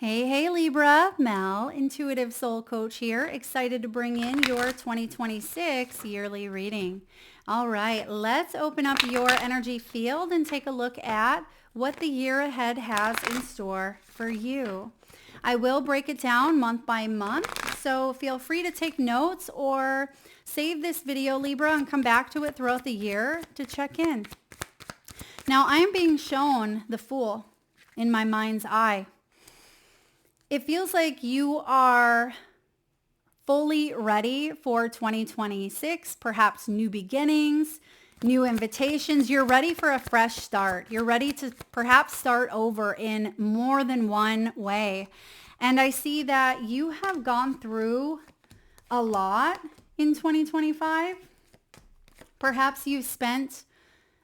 Hey, Libra, Mel, Intuitive Soul Coach here. Excited to bring in your 2026 yearly reading. All right, let's open up your energy field and take a look at what the year ahead has in store for you. I will break it down month by month, so feel free to take notes or save this video, Libra, and come back to it throughout the year to check in. Now, I am being shown the Fool in my mind's eye. It feels like you are fully ready for 2026, perhaps new beginnings, new invitations. You're ready for a fresh start. You're ready to perhaps start over in more than one way. And I see that you have gone through a lot in 2025. Perhaps you've spent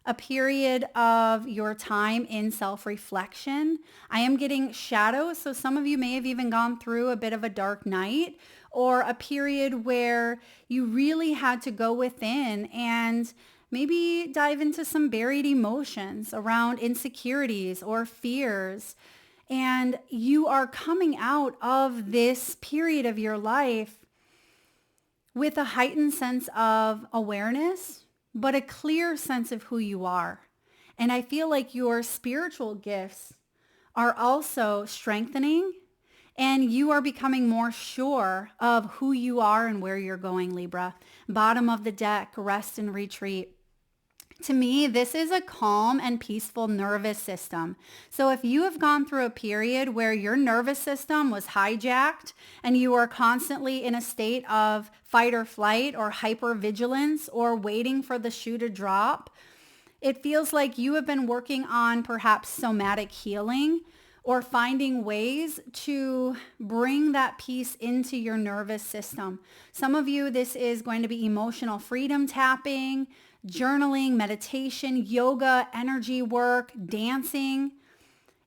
a period of your time in self-reflection. I am getting shadows, so some of you may have even gone through a bit of a dark night or a period where you really had to go within and maybe dive into some buried emotions around insecurities or fears. And you are coming out of this period of your life with a heightened sense of awareness, but a clear sense of who you are. And I feel like your spiritual gifts are also strengthening and you are becoming more sure of who you are and where you're going, Libra. Bottom of the deck, rest and retreat. To me, this is a calm and peaceful nervous system. So if you have gone through a period where your nervous system was hijacked and you are constantly in a state of fight or flight or hypervigilance or waiting for the shoe to drop, it feels like you have been working on perhaps somatic healing or finding ways to bring that peace into your nervous system. Some of you, this is going to be emotional freedom tapping, journaling, meditation, yoga, energy work, dancing.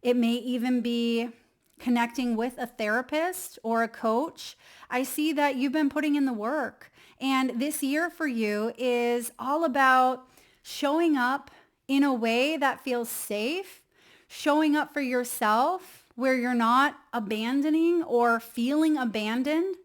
It may even be connecting with a therapist or a coach. I see that you've been putting in the work. And this year for you is all about showing up in a way that feels safe, showing up for yourself where you're not abandoning or feeling abandoned.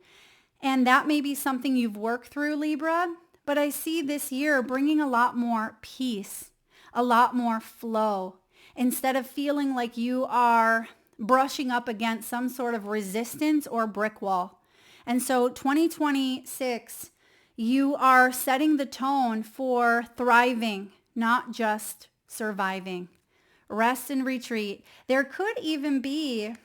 And that may be something you've worked through, Libra. But I see this year bringing a lot more peace, a lot more flow, instead of feeling like you are brushing up against some sort of resistance or brick wall. And so 2026, you are setting the tone for thriving, not just surviving. Rest and retreat. There could even be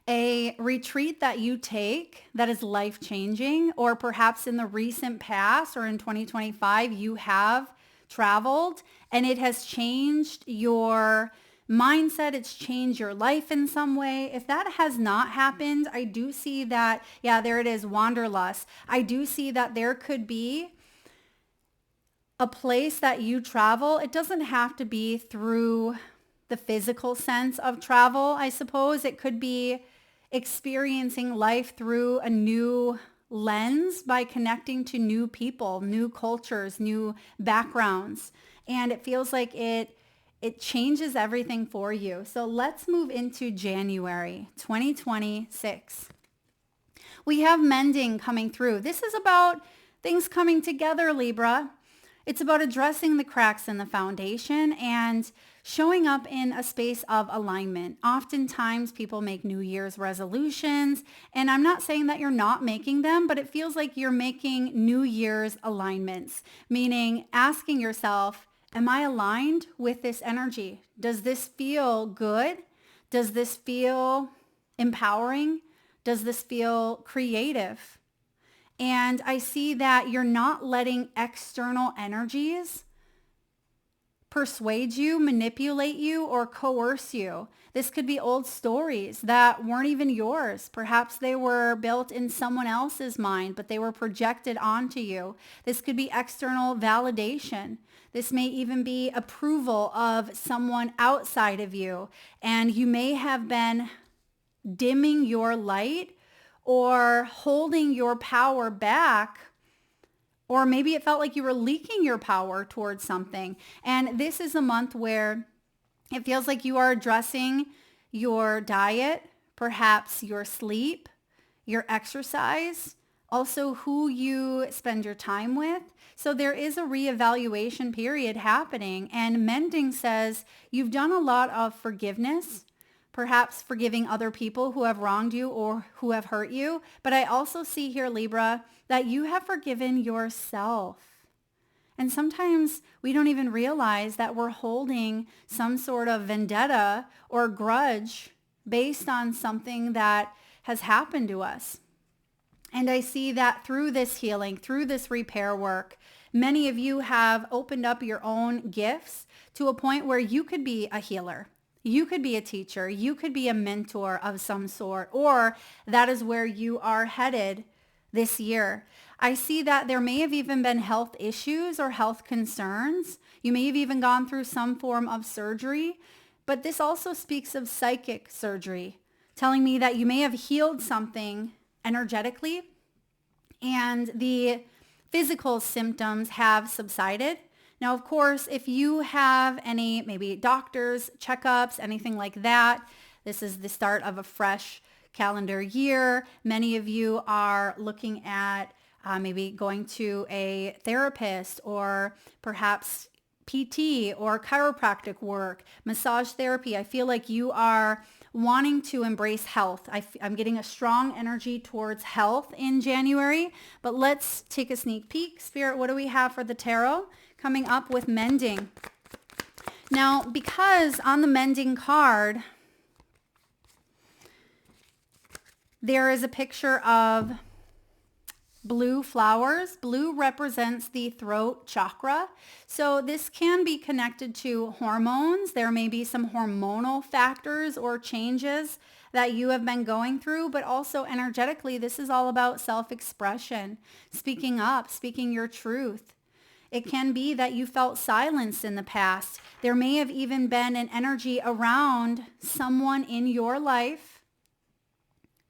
a retreat that you take that is life-changing, or perhaps in the recent past or in 2025, you have traveled and it has changed your mindset. It's changed your life in some way. If that has not happened, I do see that, yeah, there it is, wanderlust. I do see that there could be a place that you travel. It doesn't have to be through the physical sense of travel, I suppose. It could be experiencing life through a new lens by connecting to new people, new cultures, new backgrounds. And it feels like it changes everything for you. So let's move into January 2026. We have mending coming through. This is about things coming together, Libra. It's about addressing the cracks in the foundation and showing up in a space of alignment. Oftentimes people make New Year's resolutions, and I'm not saying that you're not making them, but it feels like you're making New Year's alignments, meaning asking yourself, am I aligned with this energy? Does this feel good? Does this feel empowering? Does this feel creative? And I see that you're not letting external energies persuade you, manipulate you, or coerce you. This could be old stories that weren't even yours. Perhaps they were built in someone else's mind, but they were projected onto you. This could be external validation. This may even be approval of someone outside of you. And you may have been dimming your light or holding your power back, or maybe it felt like you were leaking your power towards something. And this is a month where it feels like you are addressing your diet, perhaps your sleep, your exercise, also who you spend your time with. So there is a reevaluation period happening, and mending says you've done a lot of forgiveness, perhaps forgiving other people who have wronged you or who have hurt you. But I also see here, Libra, that you have forgiven yourself. And sometimes we don't even realize that we're holding some sort of vendetta or grudge based on something that has happened to us. And I see that through this healing, through this repair work, many of you have opened up your own gifts to a point where you could be a healer. You could be a teacher. You could be a mentor of some sort, or that is where you are headed this year. I see that there may have even been health issues or health concerns. You may have even gone through some form of surgery, but this also speaks of psychic surgery, telling me that you may have healed something energetically and the physical symptoms have subsided. Now, of course, if you have any maybe doctors, checkups, anything like that, this is the start of a fresh calendar year. Many of you are looking at maybe going to a therapist or perhaps PT or chiropractic work, massage therapy. I feel like you are wanting to embrace health. I'm getting a strong energy towards health in January, but let's take a sneak peek. Spirit, what do we have for the tarot coming up with mending? Now, because on the mending card, there is a picture of blue flowers. Blue represents the throat chakra. So this can be connected to hormones. There may be some hormonal factors or changes that you have been going through, but also energetically, this is all about self-expression, speaking up, speaking your truth. It can be that you felt silenced in the past. There may have even been an energy around someone in your life,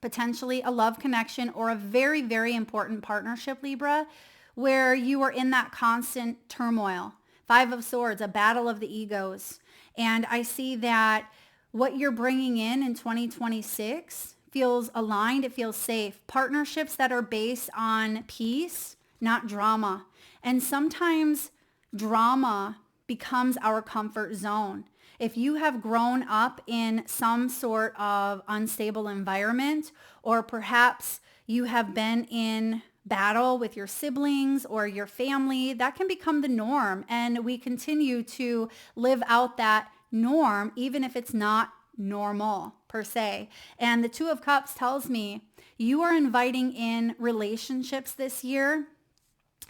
potentially a love connection or a very, very important partnership, Libra, where you are in that constant turmoil. Five of Swords, a battle of the egos. And I see that what you're bringing in 2026 feels aligned. It feels safe. Partnerships that are based on peace, not drama. And sometimes drama becomes our comfort zone. If you have grown up in some sort of unstable environment, or perhaps you have been in battle with your siblings or your family, that can become the norm. And we continue to live out that norm, even if it's not normal per se. And the Two of Cups tells me you are inviting in relationships this year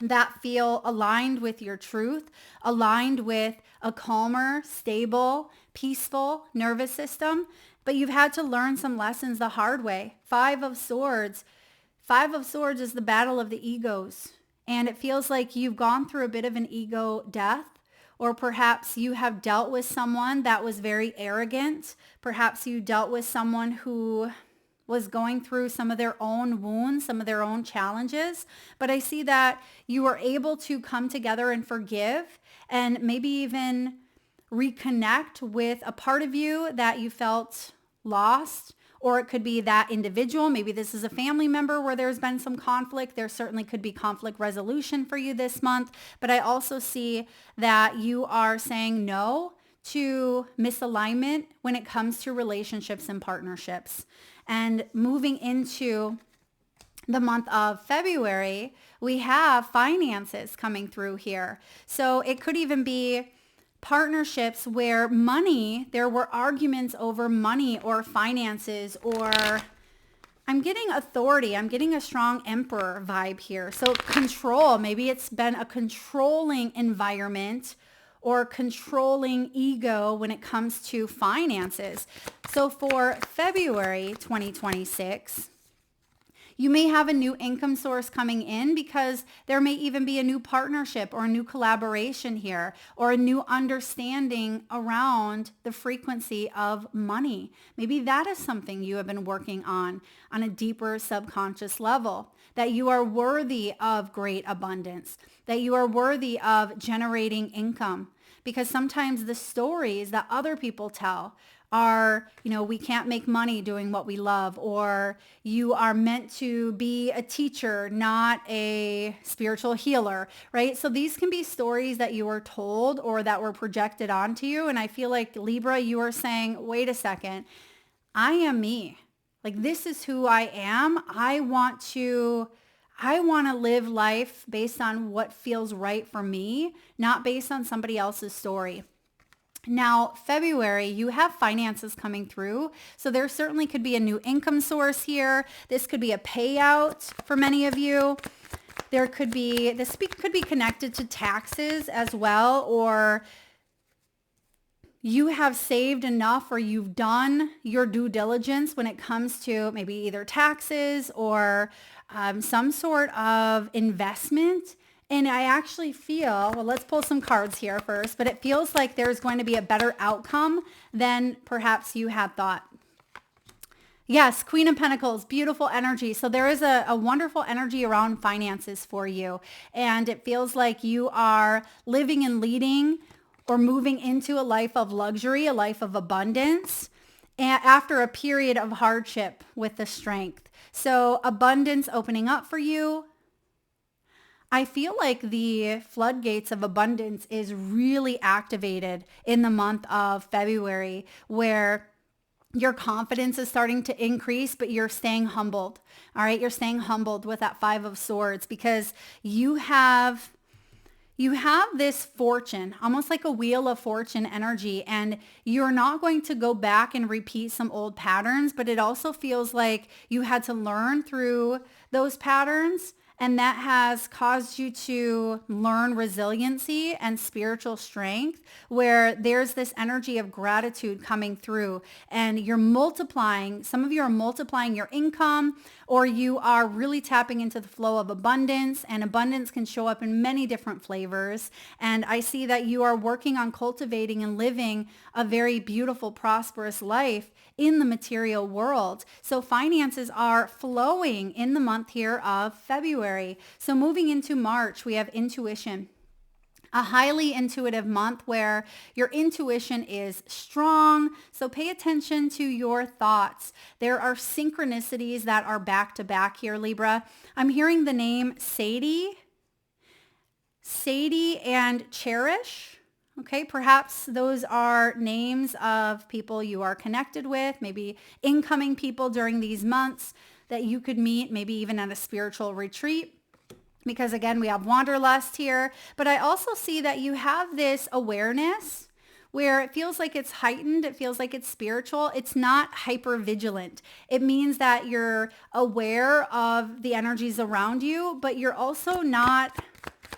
that feel aligned with your truth, aligned with a calmer, stable, peaceful nervous system, but you've had to learn some lessons the hard way. Five of Swords. Five of Swords is the battle of the egos, and it feels like you've gone through a bit of an ego death, or perhaps you have dealt with someone that was very arrogant. Perhaps you dealt with someone who was going through some of their own wounds, some of their own challenges. But I see that you were able to come together and forgive and maybe even reconnect with a part of you that you felt lost, or it could be that individual. Maybe this is a family member where there's been some conflict. There certainly could be conflict resolution for you this month. But I also see that you are saying no to misalignment when it comes to relationships and partnerships. And moving into the month of February, we have finances coming through here. So it could even be partnerships where money, there were arguments over money or finances, or I'm getting authority. I'm getting a strong emperor vibe here. So control, maybe it's been a controlling environment or controlling ego when it comes to finances. So for February 2026, you may have a new income source coming in because there may even be a new partnership or a new collaboration here, or a new understanding around the frequency of money. Maybe that is something you have been working on a deeper subconscious level, that you are worthy of great abundance, that you are worthy of generating income. Because sometimes the stories that other people tell are, we can't make money doing what we love, or you are meant to be a teacher, not a spiritual healer, right? So these can be stories that you were told or that were projected onto you. And I feel like Libra, you are saying, wait a second, I am me. Like, this is who I am. I want to live life based on what feels right for me, not based on somebody else's story. Now, February, you have finances coming through. So there certainly could be a new income source here. This could be a payout for many of you. This could be connected to taxes as well, or you have saved enough, or you've done your due diligence when it comes to maybe either taxes or some sort of investment. And I actually feel, well, let's pull some cards here first, but it feels like there's going to be a better outcome than perhaps you had thought. Yes, Queen of Pentacles, beautiful energy. So there is a wonderful energy around finances for you. And it feels like you are living and leading or moving into a life of luxury, a life of abundance, after a period of hardship with the strength. So abundance opening up for you. I feel like the floodgates of abundance is really activated in the month of February, where your confidence is starting to increase, but you're staying humbled. All right. You're staying humbled with that Five of Swords, because you have this fortune, almost like a wheel of fortune energy, and you're not going to go back and repeat some old patterns, but it also feels like you had to learn through those patterns. And that has caused you to learn resiliency and spiritual strength, where there's this energy of gratitude coming through, and you're multiplying. Some of you are multiplying your income, or you are really tapping into the flow of abundance, and abundance can show up in many different flavors. And I see that you are working on cultivating and living a very beautiful, prosperous life in the material world. So finances are flowing in the month here of February. So moving into March, we have intuition. A highly intuitive month where your intuition is strong. So pay attention to your thoughts. There are synchronicities that are back to back here, Libra. I'm hearing the name Sadie and Cherish. Okay, perhaps those are names of people you are connected with, maybe incoming people during these months that you could meet, maybe even at a spiritual retreat. Because again, we have wanderlust here, but I also see that you have this awareness where it feels like it's heightened. It feels like it's spiritual. It's not hyper vigilant. It means that you're aware of the energies around you, but you're also not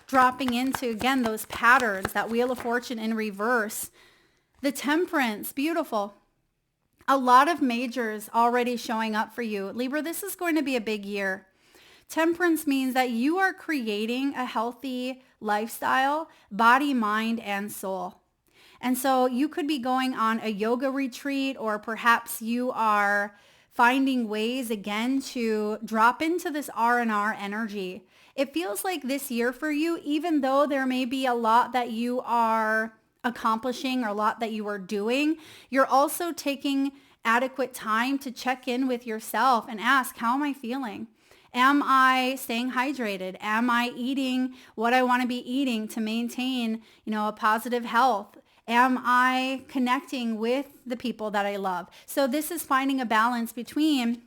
dropping into, again, those patterns, that Wheel of Fortune in reverse. The Temperance, beautiful. A lot of majors already showing up for you. Libra, this is going to be a big year. Temperance means that you are creating a healthy lifestyle, body, mind, and soul. And so you could be going on a yoga retreat, or perhaps you are finding ways again to drop into this R&R energy. It feels like this year for you, even though there may be a lot that you are accomplishing or a lot that you are doing, you're also taking adequate time to check in with yourself and ask, how am I feeling? Am I staying hydrated? Am I eating what I want to be eating to maintain, a positive health? Am I connecting with the people that I love? So this is finding a balance between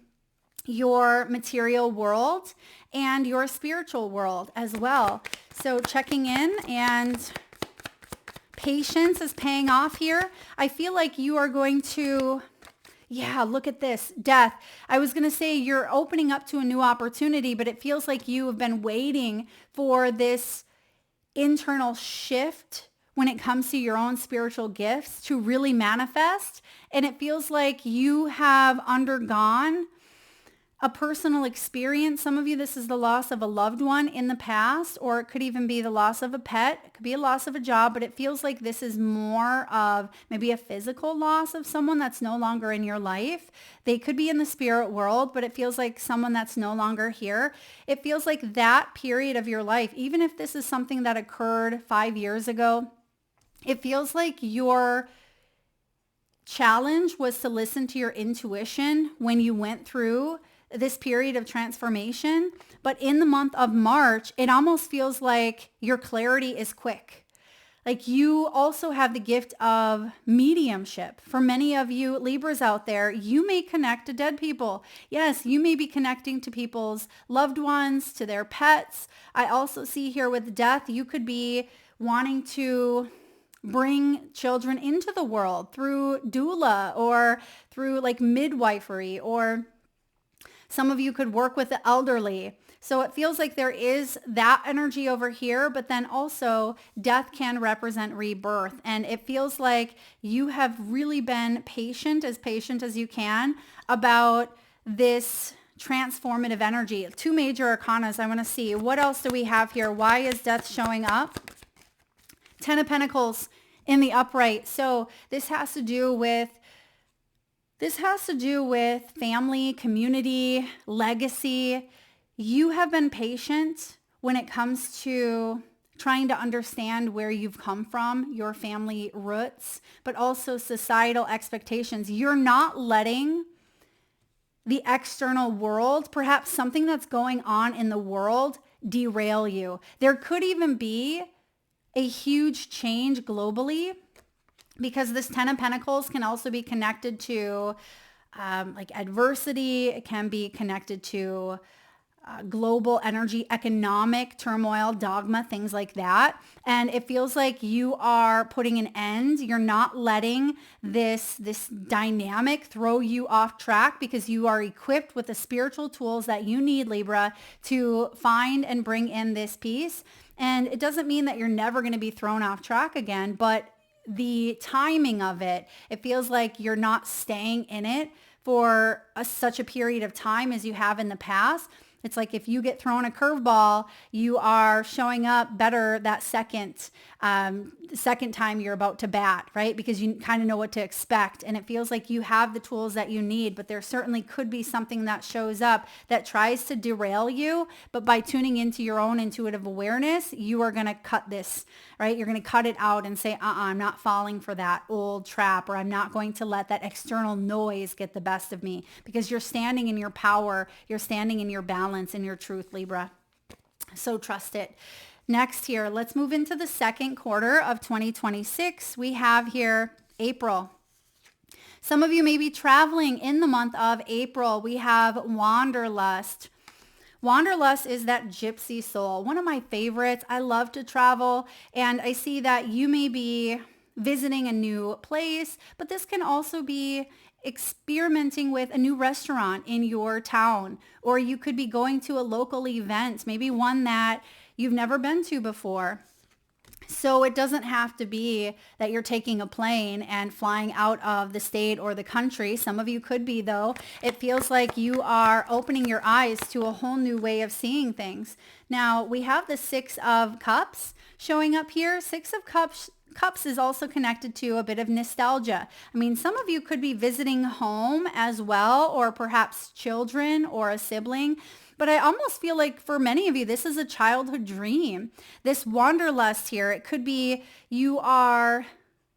your material world and your spiritual world as well. So checking in, and patience is paying off here. I feel like you are going to, look at this, Death. I was going to say you're opening up to a new opportunity, but it feels like you have been waiting for this internal shift when it comes to your own spiritual gifts to really manifest. And it feels like you have undergone a personal experience. Some of you, this is the loss of a loved one in the past, or it could even be the loss of a pet. It could be a loss of a job, but it feels like this is more of maybe a physical loss of someone that's no longer in your life. They could be in the spirit world, but it feels like someone that's no longer here. It feels like that period of your life, even if this is something that occurred 5 years ago, it feels like you're challenge was to listen to your intuition when you went through this period of transformation. But in the month of March, it almost feels like your clarity is quick. Like you also have the gift of mediumship. For many of you Libras out there, you may connect to dead people. Yes, you may be connecting to people's loved ones, to their pets. I also see here with death, you could be wanting to bring children into the world through doula or through like midwifery, or some of you could work with the elderly. So it feels like there is that energy over here, but then also death can represent rebirth. And it feels like you have really been patient as you can about this transformative energy. Two major arcanas I want to see. What else do we have here? Why is death showing up? 10 of Pentacles in the upright. So this has to do with family, community, legacy. You have been patient when it comes to trying to understand where you've come from, your family roots, but also societal expectations. You're not letting the external world, perhaps something that's going on in the world, derail you. There could even be a huge change globally, because this 10 of Pentacles can also be connected to like adversity. It can be connected to global energy, economic turmoil, dogma, things like that. And it feels like you are putting an end. You're not letting this dynamic throw you off track, because you are equipped with the spiritual tools that you need, Libra, to find and bring in this peace. And it doesn't mean that you're never going to be thrown off track again, but the timing of it, it feels like you're not staying in it for such a period of time as you have in the past. It's like if you get thrown a curveball, you are showing up better that second time you're about to bat, right? Because you kind of know what to expect. And it feels like you have the tools that you need, but there certainly could be something that shows up that tries to derail you. But by tuning into your own intuitive awareness, you are going to cut this, right? You're going to cut it out and say, I'm not falling for that old trap, or I'm not going to let that external noise get the best of me, because you're standing in your power. You're standing in your balance and your truth, Libra. So trust it. Next here, let's move into the second quarter of 2026. We have here April. Some of you may be traveling in the month of April. We have Wanderlust. Wanderlust is that gypsy soul, one of my favorites. I love to travel, and I see that you may be visiting a new place, but this can also be experimenting with a new restaurant in your town, or you could be going to a local event, maybe one that you've never been to before. So it doesn't have to be that you're taking a plane and flying out of the state or the country. Some of you could be, though. It feels like you are opening your eyes to a whole new way of seeing things. Now, we have the 6 of Cups showing up here. 6 of Cups is also connected to a bit of nostalgia. I mean, some of you could be visiting home as well, or perhaps children or a sibling. But I almost feel like for many of you, this is a childhood dream. This wanderlust here, it could be you are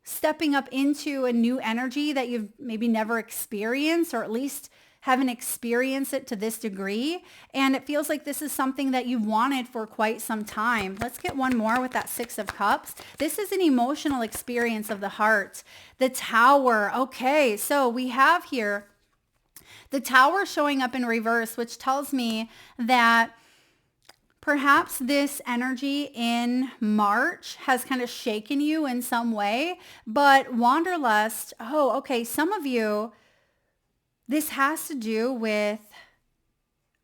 stepping up into a new energy that you've maybe never experienced, or at least haven't experienced it to this degree. And it feels like this is something that you've wanted for quite some time. Let's get one more with that 6 of Cups. This is an emotional experience of the heart. The Tower. Okay, so we have here the Tower showing up in reverse, which tells me that perhaps this energy in March has kind of shaken you in some way. But Wanderlust, some of you, this has to do with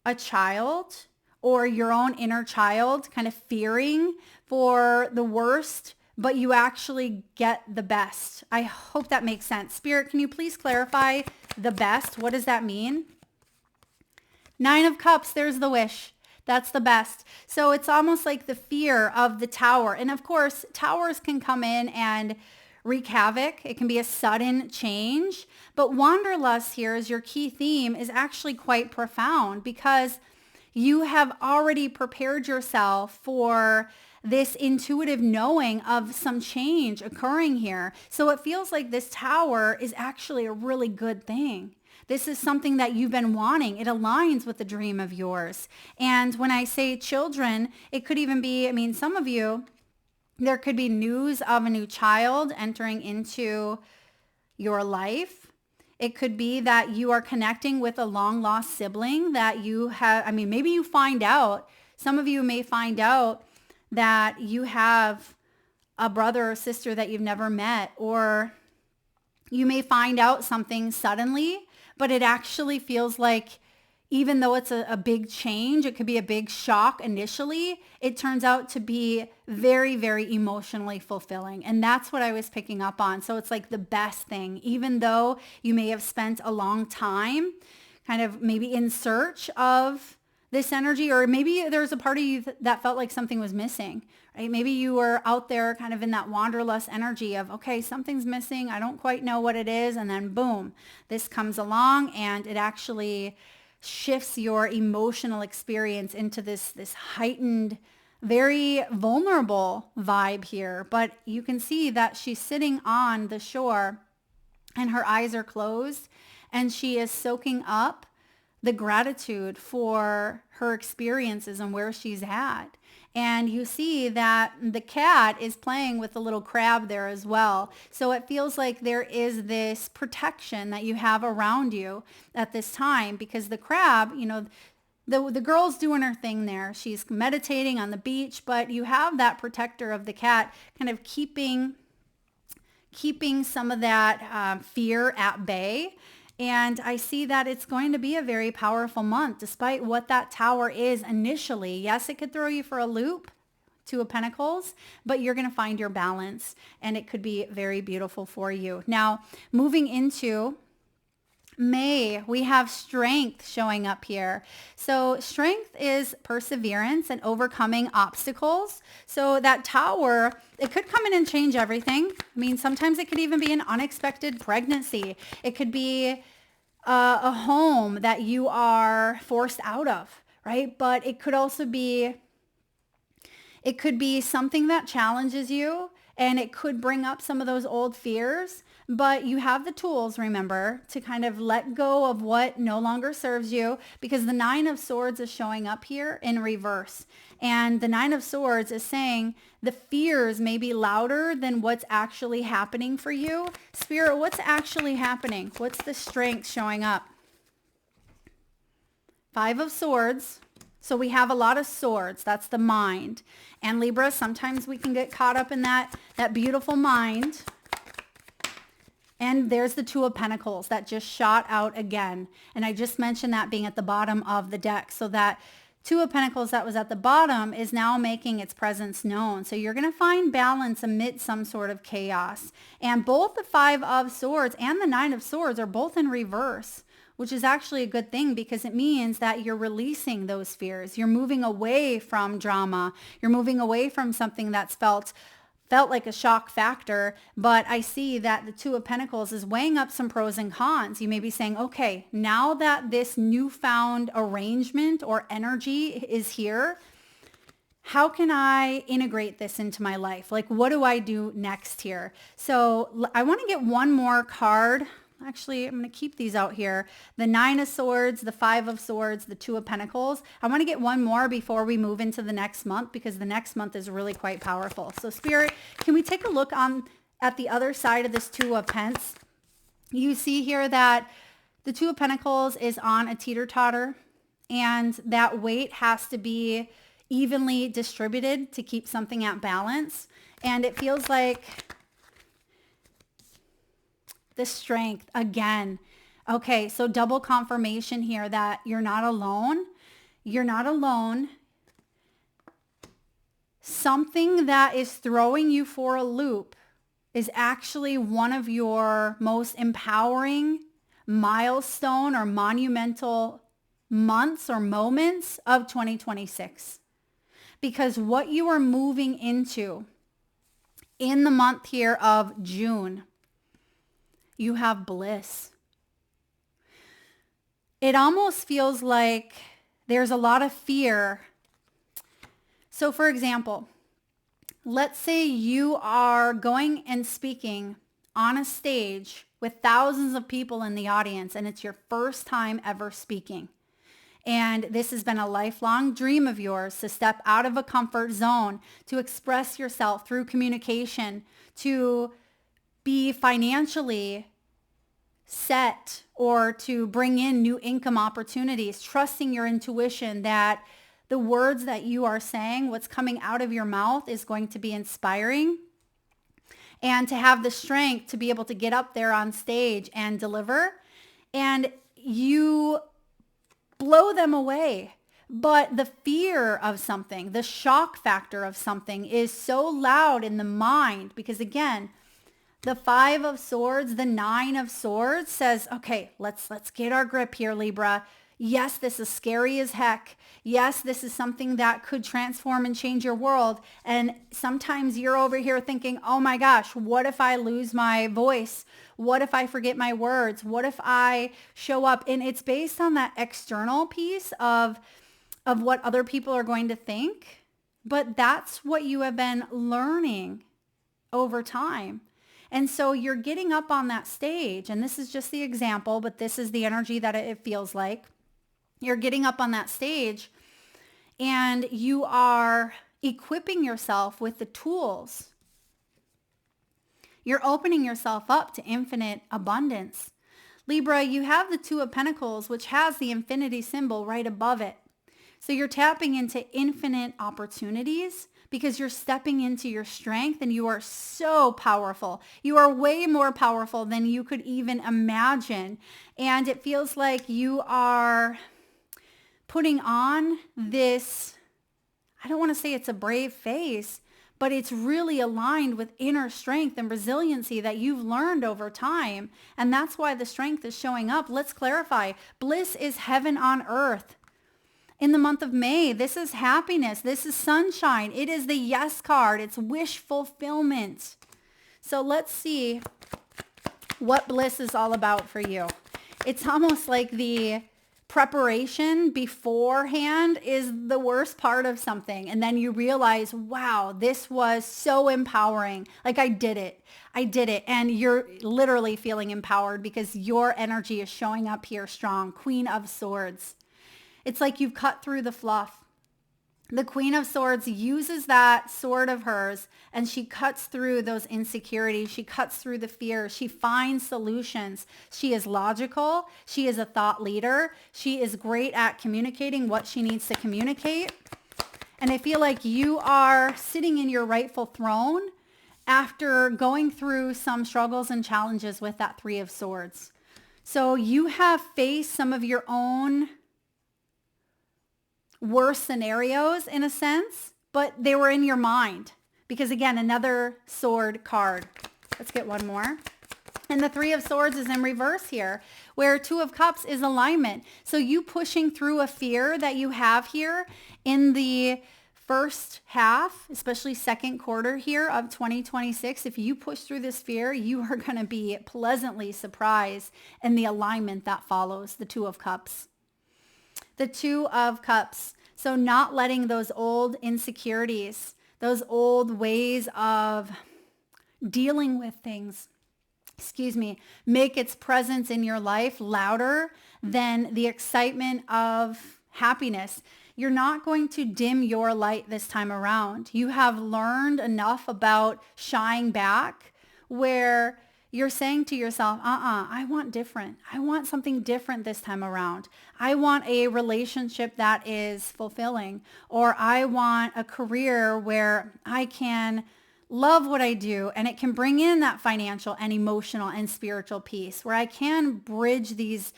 a child or your own inner child kind of fearing for the worst, but you actually get the best. I hope that makes sense. Spirit, can you please clarify the best? What does that mean? 9 of Cups, there's the wish. That's the best. So it's almost like the fear of the Tower. And of course, towers can come in and wreak havoc. It can be a sudden change. But Wanderlust here, as your key theme, is actually quite profound, because you have already prepared yourself for this intuitive knowing of some change occurring here. So it feels like this tower is actually a really good thing. This is something that you've been wanting. It aligns with the dream of yours. And when I say children, it could even be, I mean, some of you, there could be news of a new child entering into your life. It could be that you are connecting with a long lost sibling that you have, I mean, maybe you find out, some of you may find out that you have a brother or sister that you've never met, or you may find out something suddenly, but it actually feels like even though it's a big change, it could be a big shock initially, it turns out to be very, very emotionally fulfilling. And that's what I was picking up on. So it's like the best thing, even though you may have spent a long time kind of maybe in search of this energy, or maybe there's a part of you that felt like something was missing, right? Maybe you were out there kind of in that wanderlust energy of, okay, something's missing. I don't quite know what it is. And then boom, this comes along and it actually shifts your emotional experience into this heightened, very vulnerable vibe here. But you can see that she's sitting on the shore and her eyes are closed and she is soaking up the gratitude for her experiences and where she's at. And you see that the cat is playing with the little crab there as well. So it feels like there is this protection that you have around you at this time, because the crab, you know, the girl's doing her thing there. She's meditating on the beach, but you have that protector of the cat kind of keeping some of that fear at bay. And I see that it's going to be a very powerful month, despite what that tower is initially. Yes, it could throw you for a loop, Two of Pentacles, but you're going to find your balance and it could be very beautiful for you. Now, moving into May, we have strength showing up here. So strength is perseverance and overcoming obstacles. So that tower, it could come in and change everything. I mean, sometimes it could even be an unexpected pregnancy. It could be a home that you are forced out of, right? But it could also be, it could be something that challenges you, and it could bring up some of those old fears. But you have the tools, remember, to kind of let go of what no longer serves you, because the Nine of Swords is showing up here in reverse. And the Nine of Swords is saying the fears may be louder than what's actually happening for you. Spirit, what's actually happening? What's the strength showing up? Five of Swords. So we have a lot of swords. That's the mind. And Libra, sometimes we can get caught up in that beautiful mind. And there's the Two of Pentacles that just shot out again. And I just mentioned that being at the bottom of the deck. So that Two of Pentacles that was at the bottom is now making its presence known. So you're going to find balance amid some sort of chaos. And both the Five of Swords and the Nine of Swords are both in reverse, which is actually a good thing, because it means that you're releasing those fears. You're moving away from drama. You're moving away from something that's felt like a shock factor. But I see that the Two of Pentacles is weighing up some pros and cons. You may be saying, okay, now that this newfound arrangement or energy is here, how can I integrate this into my life? Like, what do I do next here? So I want to get one more card. Actually, I'm going to keep these out here. The Nine of Swords, the Five of Swords, the Two of Pentacles. I want to get one more before we move into the next month, because the next month is really quite powerful. So Spirit, can we take a look at the other side of this Two of Pence? You see here that the Two of Pentacles is on a teeter-totter, and that weight has to be evenly distributed to keep something at balance. And it feels like the strength again. Okay, so double confirmation here that you're not alone. You're not alone. Something that is throwing you for a loop is actually one of your most empowering milestone or monumental months or moments of 2026. Because what you are moving into in the month here of June, you have bliss. It almost feels like there's a lot of fear. So for example, let's say you are going and speaking on a stage with thousands of people in the audience, and it's your first time ever speaking. And this has been a lifelong dream of yours to step out of a comfort zone, to express yourself through communication, to be financially set or to bring in new income opportunities, trusting your intuition that the words that you are saying, what's coming out of your mouth is going to be inspiring, and to have the strength to be able to get up there on stage and deliver, and you blow them away. But the fear of something, the shock factor of something is so loud in the mind, because again, the 5 of Swords, the 9 of Swords says, okay, let's get our grip here, Libra. Yes, this is scary as heck. Yes, this is something that could transform and change your world. And sometimes you're over here thinking, oh my gosh, what if I lose my voice? What if I forget my words? What if I show up? And it's based on that external piece of what other people are going to think. But that's what you have been learning over time. And so you're getting up on that stage, and this is just the example, but this is the energy that it feels like. You're getting up on that stage and you are equipping yourself with the tools. You're opening yourself up to infinite abundance. Libra, you have the 2 of Pentacles, which has the infinity symbol right above it. So you're tapping into infinite opportunities because you're stepping into your strength, and you are so powerful. You are way more powerful than you could even imagine. And it feels like you are putting on this, I don't want to say it's a brave face, but it's really aligned with inner strength and resiliency that you've learned over time. And that's why the strength is showing up. Let's clarify. Bliss is heaven on earth. In the month of May, this is happiness. This is sunshine. It is the yes card. It's wish fulfillment. So let's see what bliss is all about for you. It's almost like the preparation beforehand is the worst part of something. And then you realize, wow, this was so empowering. Like I did it. And you're literally feeling empowered because your energy is showing up here strong. Queen of Swords. It's like you've cut through the fluff. The Queen of Swords uses that sword of hers, and she cuts through those insecurities. She cuts through the fear. She finds solutions. She is logical. She is a thought leader. She is great at communicating what she needs to communicate. And I feel like you are sitting in your rightful throne after going through some struggles and challenges with that 3 of Swords. So you have faced some of your own worse scenarios in a sense, but they were in your mind because again, another sword card. Let's get one more. And the 3 of Swords is in reverse here, where 2 of Cups is alignment. So you pushing through a fear that you have here in the first half, especially second quarter here of 2026, if you push through this fear, you are going to be pleasantly surprised in the alignment that follows the 2 of Cups. The 2 of Cups. So not letting those old insecurities, those old ways of dealing with things, make its presence in your life louder than the excitement of happiness. You're not going to dim your light this time around. You have learned enough about shying back where you're saying to yourself, I want different. I want something different this time around. I want a relationship that is fulfilling, or I want a career where I can love what I do and it can bring in that financial and emotional and spiritual piece, where I can bridge these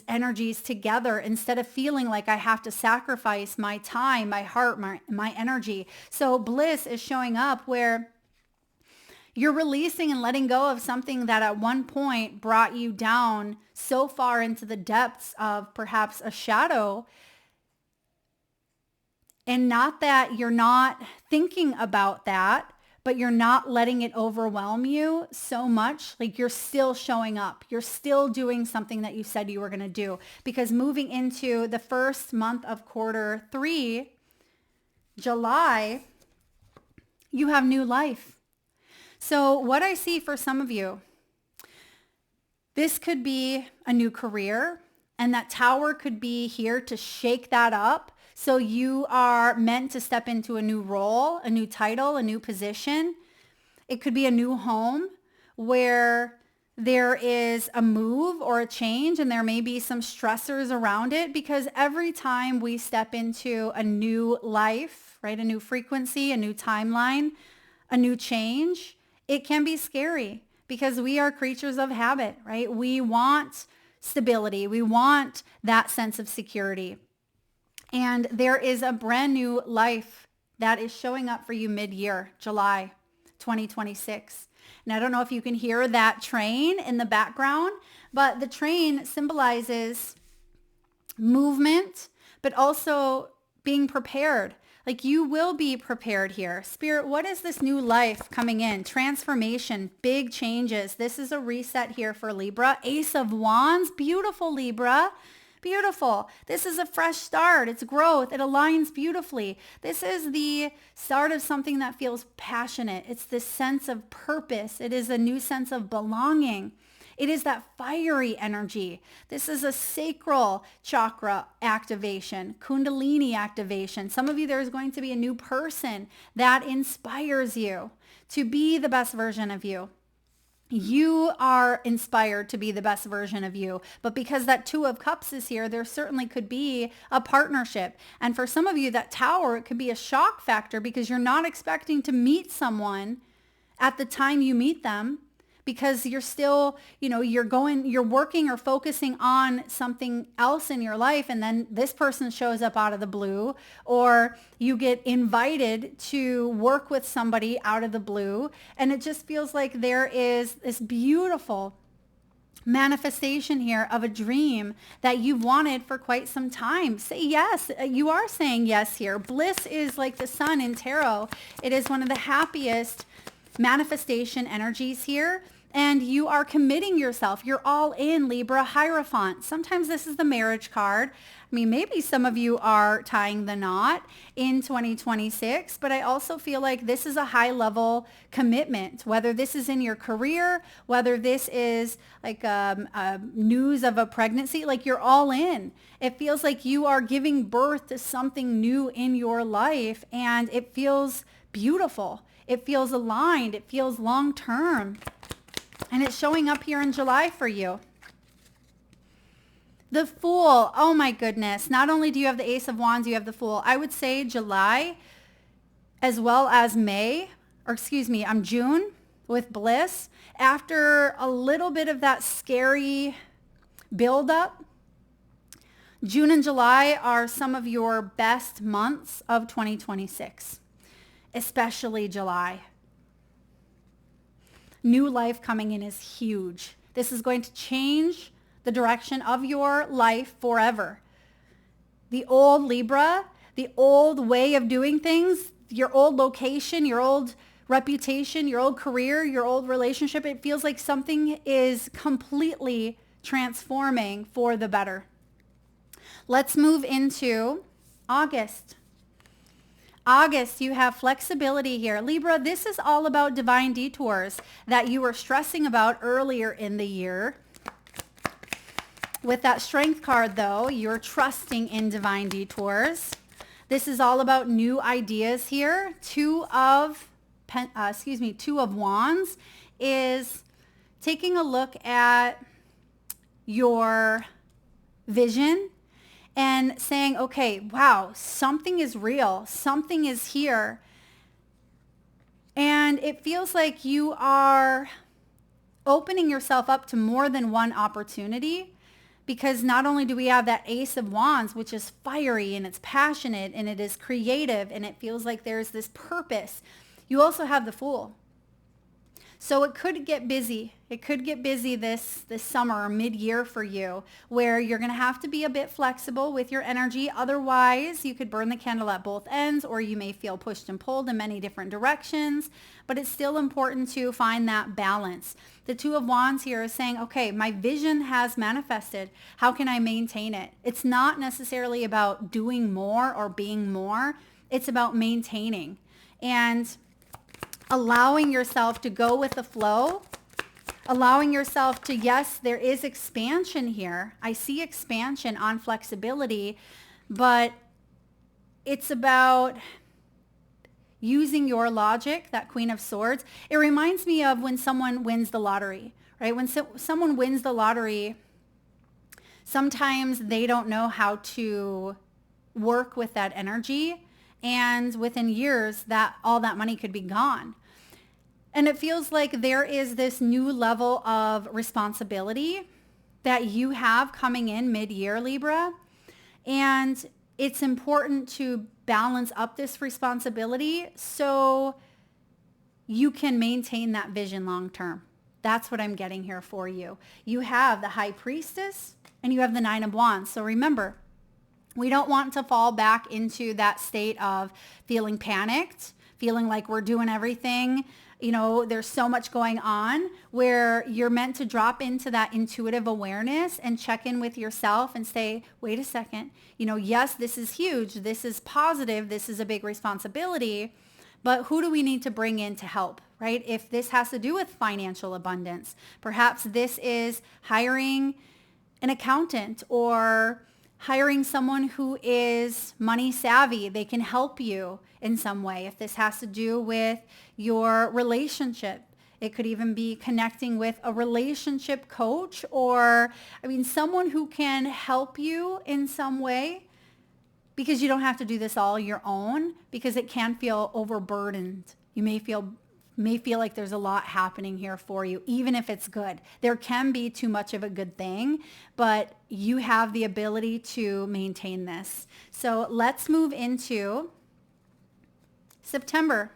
energies together instead of feeling like I have to sacrifice my time, my heart, my energy. So bliss is showing up where you're releasing and letting go of something that at one point brought you down so far into the depths of perhaps a shadow. And not that you're not thinking about that, but you're not letting it overwhelm you so much. Like you're still showing up. You're still doing something that you said you were going to do. Because moving into the first month of quarter 3, July, You have new life. So what I see for some of you, this could be a new career, and that tower could be here to shake that up. So you are meant to step into a new role, a new title, a new position. It could be a new home where there is a move or a change, and there may be some stressors around it, because every time we step into a new life, right, a new frequency, a new timeline, a new change, it can be scary because we are creatures of habit, right? We want stability. We want that sense of security. And there is a brand new life that is showing up for you mid-year, July 2026. And I don't know if you can hear that train in the background, but the train symbolizes movement, but also being prepared. Like, you will be prepared here. Spirit, what is this new life coming in? Transformation, big changes. This is a reset here for Libra. Ace of Wands, beautiful Libra. Beautiful. This is a fresh start. It's growth. It aligns beautifully. This is the start of something that feels passionate. It's this sense of purpose. It is a new sense of belonging. It is that fiery energy. This is a sacral chakra activation, Kundalini activation. Some of you, there's going to be a new person that inspires you to be the best version of you. You are inspired to be the best version of you. But because that Two of Cups is here, there certainly could be a partnership. And for some of you, that Tower, it could be a shock factor because you're not expecting to meet someone at the time you meet them, because you're still, you're working or focusing on something else in your life, and then this person shows up out of the blue, or you get invited to work with somebody out of the blue, and it just feels like there is this beautiful manifestation here of a dream that you've wanted for quite some time. Say yes. You are saying yes here. Bliss is like the sun in tarot. It is one of the happiest manifestation energies here. And you are committing yourself. You're all in, Libra. Hierophant. Sometimes this is the marriage card. I mean, maybe some of you are tying the knot in 2026, but I also feel like this is a high level commitment, whether this is in your career, whether this is like news of a pregnancy, like you're all in. It feels like you are giving birth to something new in your life, and it feels beautiful. It feels aligned. It feels long term. And it's showing up here in July for you. The Fool. Oh my goodness. Not only do you have the Ace of Wands, you have the Fool. I would say July as well as June with Bliss. After a little bit of that scary buildup, June and July are some of your best months of 2026, especially July. New life coming in is huge. This is going to change the direction of your life forever. The old Libra, the old way of doing things, your old location, your old reputation, your old career, your old relationship, it feels like something is completely transforming for the better. Let's move into August. August, you have flexibility here. Libra, this is all about divine detours that you were stressing about earlier in the year. With that Strength card, though, you're trusting in divine detours. This is all about new ideas here. Two of Wands is taking a look at your vision and saying, okay, wow, something is real. Something is here. And it feels like you are opening yourself up to more than one opportunity, because not only do we have that Ace of Wands, which is fiery and it's passionate and it is creative and it feels like there's this purpose, you also have the Fool. So it could get busy. It could get busy this summer or mid-year for you, where you're going to have to be a bit flexible with your energy. Otherwise, you could burn the candle at both ends, or you may feel pushed and pulled in many different directions. But it's still important to find that balance. The Two of Wands here is saying, okay, my vision has manifested. How can I maintain it? It's not necessarily about doing more or being more. It's about maintaining. And allowing yourself to go with the flow, allowing yourself to, yes, there is expansion here. I see expansion on flexibility, but it's about using your logic, that Queen of Swords. It reminds me of when someone wins the lottery, right? When someone wins the lottery, sometimes they don't know how to work with that energy. And within years, that all that money could be gone. And it feels like there is this new level of responsibility that you have coming in mid-year, Libra. And it's important to balance up this responsibility so you can maintain that vision long term. That's what I'm getting here for you. You have the High Priestess and you have the Nine of Wands. So remember, we don't want to fall back into that state of feeling panicked, feeling like we're doing everything. You know, there's so much going on, where you're meant to drop into that intuitive awareness and check in with yourself and say, wait a second, you know, yes, this is huge. This is positive. This is a big responsibility, but who do we need to bring in to help, right? If this has to do with financial abundance, perhaps this is hiring an accountant or hiring someone who is money savvy. They can help you in some way. If this has to do with your relationship, it could even be connecting with a relationship coach or, someone who can help you in some way, because you don't have to do this all your own, because it can feel overburdened. You may feel like there's a lot happening here for you, even if it's good. There can be too much of a good thing, but you have the ability to maintain this. So let's move into September,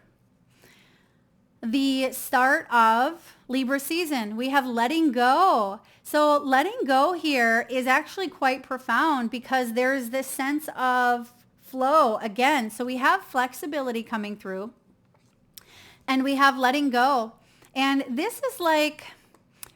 the start of Libra season. We have letting go. So letting go here is actually quite profound, because there's this sense of flow again. So we have flexibility coming through, and we have letting go. And this is like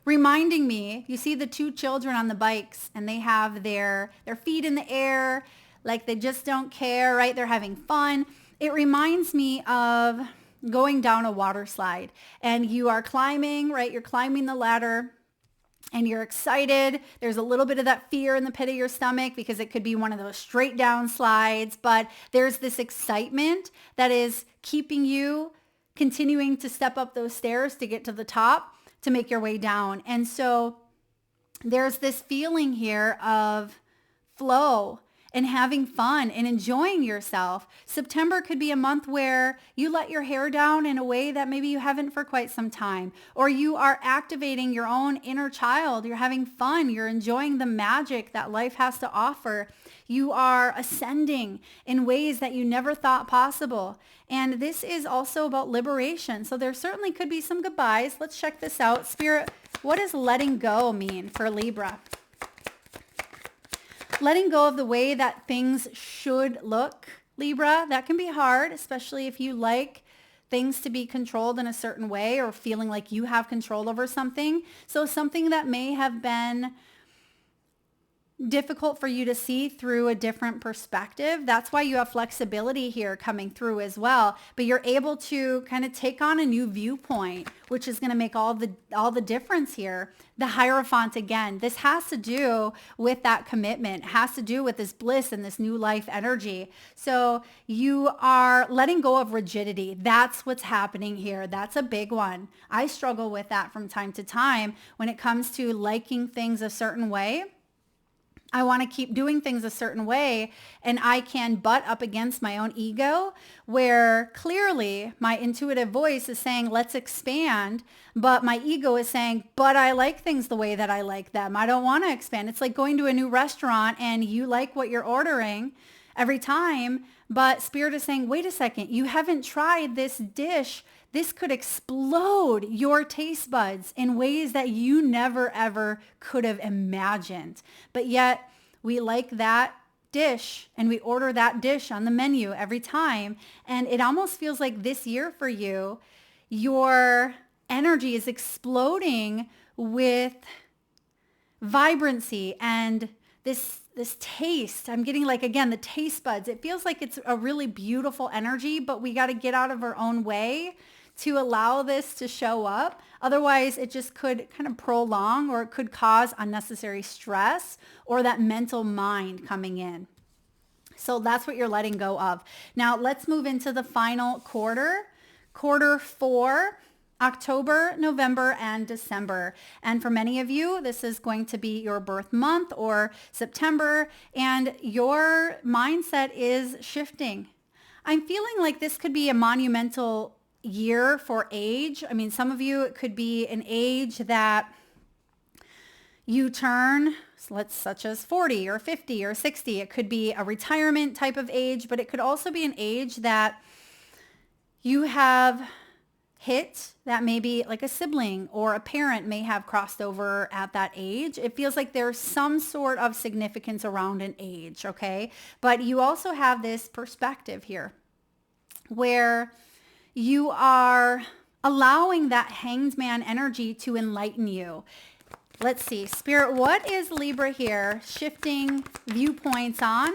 reminding me, you see the two children on the bikes, and they have their feet in the air, like they just don't care, right? They're having fun. It reminds me of going down a water slide, and you are climbing, right? You're climbing the ladder and you're excited. There's a little bit of that fear in the pit of your stomach, because it could be one of those straight down slides, but there's this excitement that is keeping you continuing to step up those stairs to get to the top, to make your way down. And so there's this feeling here of flow and having fun and enjoying yourself. September could be a month where you let your hair down in a way that maybe you haven't for quite some time, or you are activating your own inner child. You're having fun. You're enjoying the magic that life has to offer. You are ascending in ways that you never thought possible. And this is also about liberation. So there certainly could be some goodbyes. Let's check this out. Spirit, what does letting go mean for Libra? Letting go of the way that things should look, Libra. That can be hard, especially if you like things to be controlled in a certain way, or feeling like you have control over something. So something that may have been difficult for you to see through a different perspective. That's why you have flexibility here coming through as well. But you're able to kind of take on a new viewpoint, which is going to make all the difference here. The Hierophant again, this has to do with that commitment, has to do with this bliss and this new life energy. So you are letting go of rigidity. That's what's happening here. That's a big one. I struggle with that from time to time when it comes to liking things a certain way. I want to keep doing things a certain way, and I can butt up against my own ego, where clearly my intuitive voice is saying, let's expand, but my ego is saying, but I like things the way that I like them. I don't want to expand. It's like going to a new restaurant and you like what you're ordering every time, but Spirit is saying, wait a second, you haven't tried this dish. This could explode your taste buds in ways that you never, ever could have imagined. But yet we like that dish and we order that dish on the menu every time. And it almost feels like this year for you, your energy is exploding with vibrancy and this taste. I'm getting like, again, the taste buds. It feels like it's a really beautiful energy, but we got to get out of our own way to allow this to show up. Otherwise, it just could kind of prolong, or it could cause unnecessary stress or that mental mind coming in. So that's what you're letting go of. Now let's move into the final quarter, quarter 4, October, November, and December. And for many of you, this is going to be your birth month or September, and your mindset is shifting. I'm feeling like this could be a monumental year for age. I mean, some of you, it could be an age that you turn, such as 40 or 50 or 60. It could be a retirement type of age, but it could also be an age that you have hit, that maybe like a sibling or a parent may have crossed over at that age. It feels like there's some sort of significance around an age, okay? But you also have this perspective here where you are allowing that hanged man energy to enlighten you. Let's see, Spirit, what is Libra here shifting viewpoints on,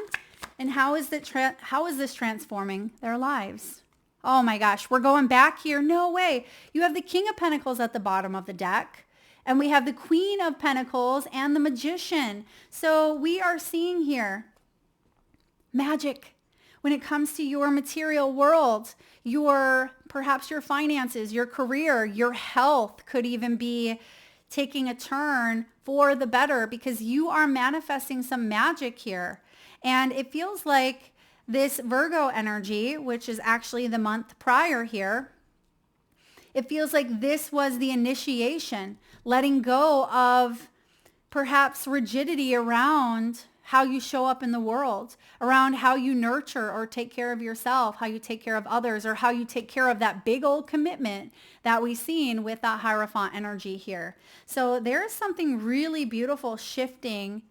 and how is this transforming their lives? Oh my gosh, we're going back here. No way. You have the King of Pentacles at the bottom of the deck, and we have the Queen of Pentacles and the Magician. So we are seeing here magic when it comes to your material world, perhaps your finances, your career, your health could even be taking a turn for the better, because you are manifesting some magic here. And it feels like this Virgo energy, which is actually the month prior here, it feels like this was the initiation, letting go of perhaps rigidity around how you show up in the world, around how you nurture or take care of yourself, how you take care of others, or how you take care of that big old commitment that we've seen with that Hierophant energy here. So there is something really beautiful shifting,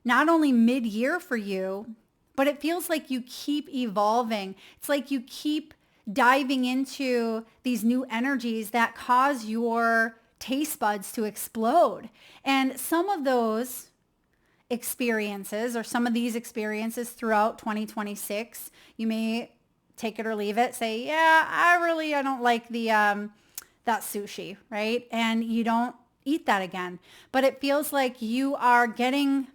not only mid-year for you, but it feels like you keep evolving. It's like you keep diving into these new energies that cause your taste buds to explode. And some of those experiences, or some of these experiences throughout 2026, you may take it or leave it, say, yeah, I don't like that sushi, right? And you don't eat that again. But it feels like you are getting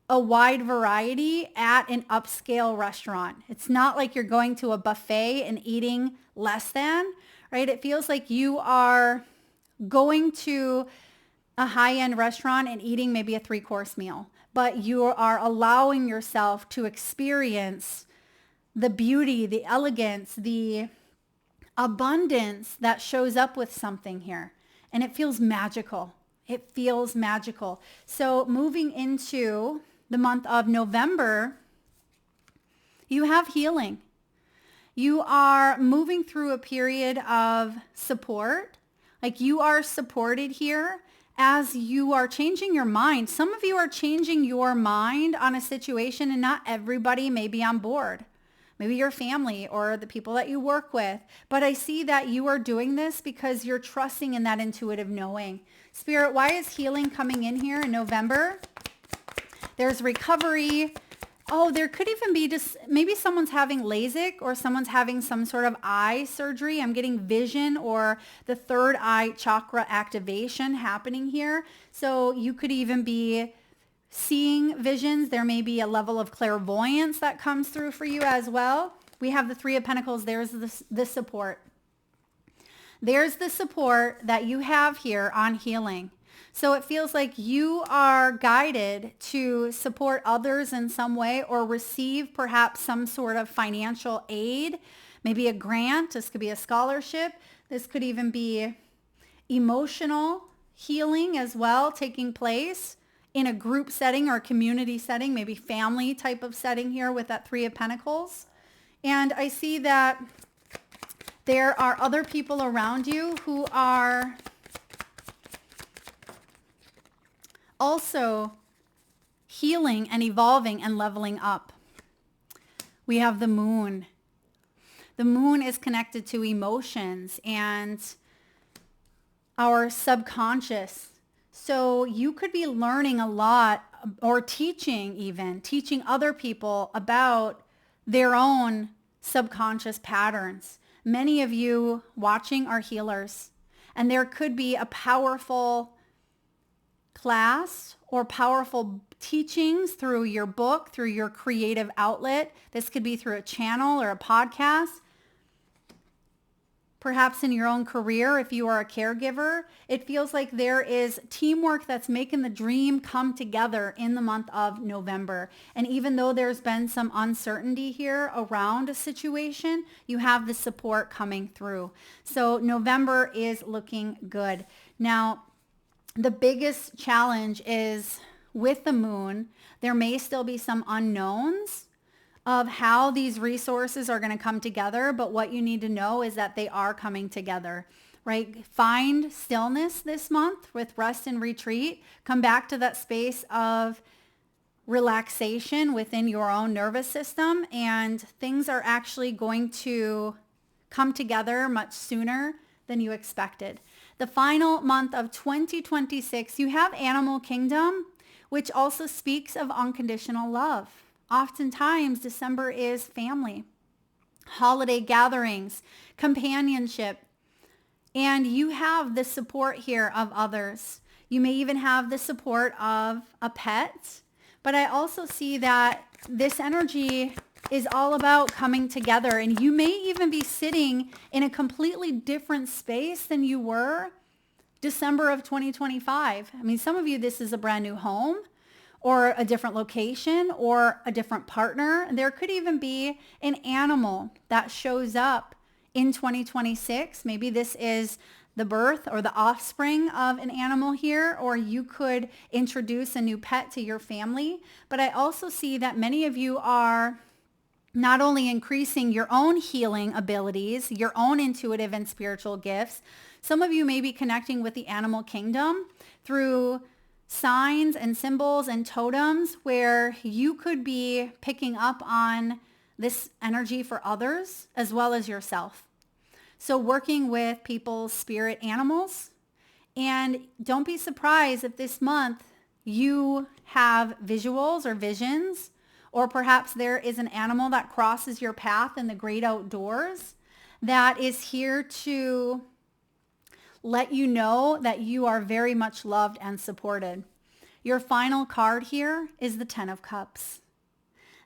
a wide variety at an upscale restaurant. It's not like you're going to a buffet and eating less than, right? It feels like you are going to a high-end restaurant and eating maybe a 3-course meal, but you are allowing yourself to experience the beauty, the elegance, the abundance that shows up with something here. And it feels magical. It feels magical. So moving into the month of November, you have healing. You are moving through a period of support. Like you are supported here as you are changing your mind. Some of you are changing your mind on a situation, and not everybody may be on board. Maybe your family or the people that you work with. But I see that you are doing this because you're trusting in that intuitive knowing. Spirit, why is healing coming in here in November? There's recovery. Oh, there could even be just maybe someone's having LASIK, or someone's having some sort of eye surgery. I'm getting vision or the third eye chakra activation happening here. So you could even be seeing visions. There may be a level of clairvoyance that comes through for you as well. We have the Three of Pentacles. There's the support. There's the support that you have here on healing. So it feels like you are guided to support others in some way, or receive perhaps some sort of financial aid, maybe a grant. This could be a scholarship. This could even be emotional healing as well, taking place in a group setting or a community setting, maybe family type of setting here with that Three of Pentacles. And I see that there are other people around you who are also healing and evolving and leveling up. We have the moon. The moon is connected to emotions and our subconscious. So you could be learning a lot, or teaching other people about their own subconscious patterns Many of you watching are healers, and there could be a powerful class or powerful teachings through your book, through your creative outlet. This could be through a channel or a podcast. Perhaps in your own career, if you are a caregiver, it feels like there is teamwork that's making the dream come together in the month of November. And even though there's been some uncertainty here around a situation, you have the support coming through. So November is looking good. Now, the biggest challenge is with the moon, there may still be some unknowns of how these resources are going to come together, but what you need to know is that they are coming together, right? Find stillness this month with rest and retreat. Come back to that space of relaxation within your own nervous system, and things are actually going to come together much sooner than you expected. The final month of 2026, you have Animal Kingdom, which also speaks of unconditional love. Oftentimes, December is family, holiday gatherings, companionship, and you have the support here of others. You may even have the support of a pet, but I also see that this energy is all about coming together, and you may even be sitting in a completely different space than you were December of 2025. I mean, some of you, this is a brand new home, or a different location, or a different partner. There could even be an animal that shows up in 2026. Maybe this is the birth or the offspring of an animal here, or you could introduce a new pet to your family. But I also see that many of you are not only increasing your own healing abilities, your own intuitive and spiritual gifts. Some of you may be connecting with the animal kingdom through signs and symbols and totems where you could be picking up on this energy for others as well as yourself. So working with people's spirit animals, and don't be surprised if this month you have visuals or visions, or perhaps there is an animal that crosses your path in the great outdoors that is here to let you know that you are very much loved and supported. Your final card here is the 10 of Cups.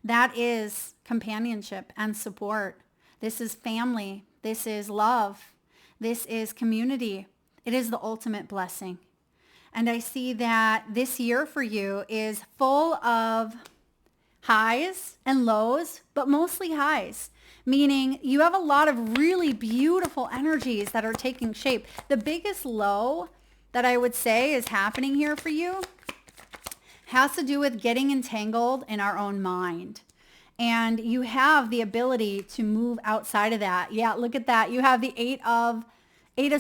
That is companionship and support. This is family. This is love. This is community. It is the ultimate blessing. And I see that this year for you is full of highs and lows, but mostly highs. Meaning you have a lot of really beautiful energies that are taking shape. The biggest low that I would say is happening here for you has to do with getting entangled in our own mind. And you have the ability to move outside of that. Yeah, look at that. You have the Eight of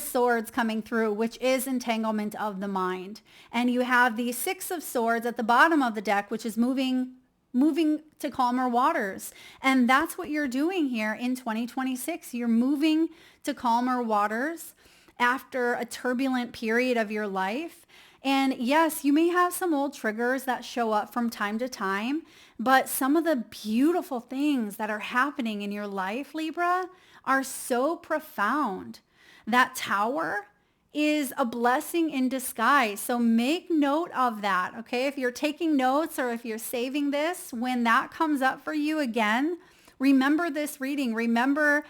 Swords coming through, which is entanglement of the mind. And you have the Six of Swords at the bottom of the deck, which is moving to calmer waters. And that's what you're doing here in 2026. You're moving to calmer waters after a turbulent period of your life. And yes, you may have some old triggers that show up from time to time, but some of the beautiful things that are happening in your life, Libra, are so profound. That Tower is a blessing in disguise. So make note of that, okay? If you're taking notes or if you're saving this, when that comes up for you again, remember this reading. Remember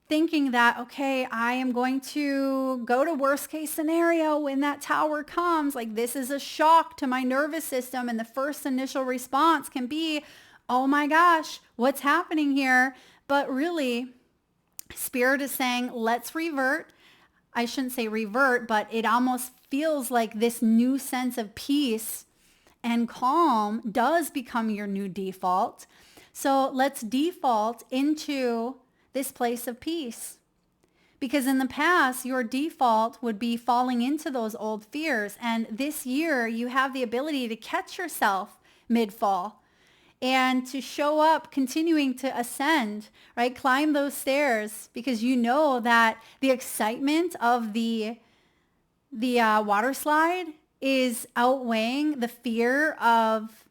thinking that, okay, I am going to go to worst case scenario when that Tower comes. Like, this is a shock to my nervous system. And the first initial response can be, oh my gosh, what's happening here? But really, Spirit is saying, let's revert. I shouldn't say revert, but it almost feels like this new sense of peace and calm does become your new default. So let's default into this place of peace. Because in the past, your default would be falling into those old fears. And this year, you have the ability to catch yourself mid-fall and to show up, continuing to ascend, right? Climb those stairs, because you know that the excitement of the water slide is outweighing the fear of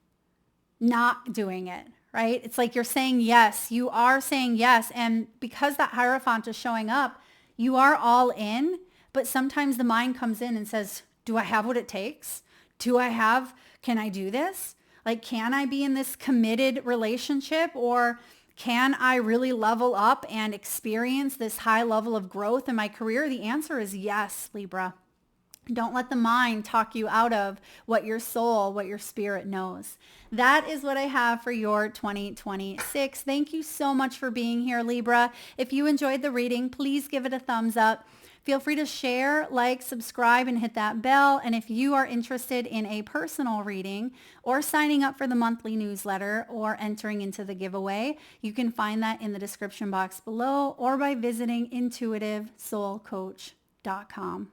not doing it, right? It's like you're saying yes. You are saying yes. And because that Hierophant is showing up, you are all in. But sometimes the mind comes in and says, do I have what it takes? Can I do this? Like, can I be in this committed relationship, or can I really level up and experience this high level of growth in my career? The answer is yes, Libra. Don't let the mind talk you out of what your soul, what your spirit knows. That is what I have for your 2026. Thank you so much for being here, Libra. If you enjoyed the reading, please give it a thumbs up. Feel free to share, like, subscribe, and hit that bell. And if you are interested in a personal reading or signing up for the monthly newsletter or entering into the giveaway, you can find that in the description box below or by visiting intuitivesoulcoach.com.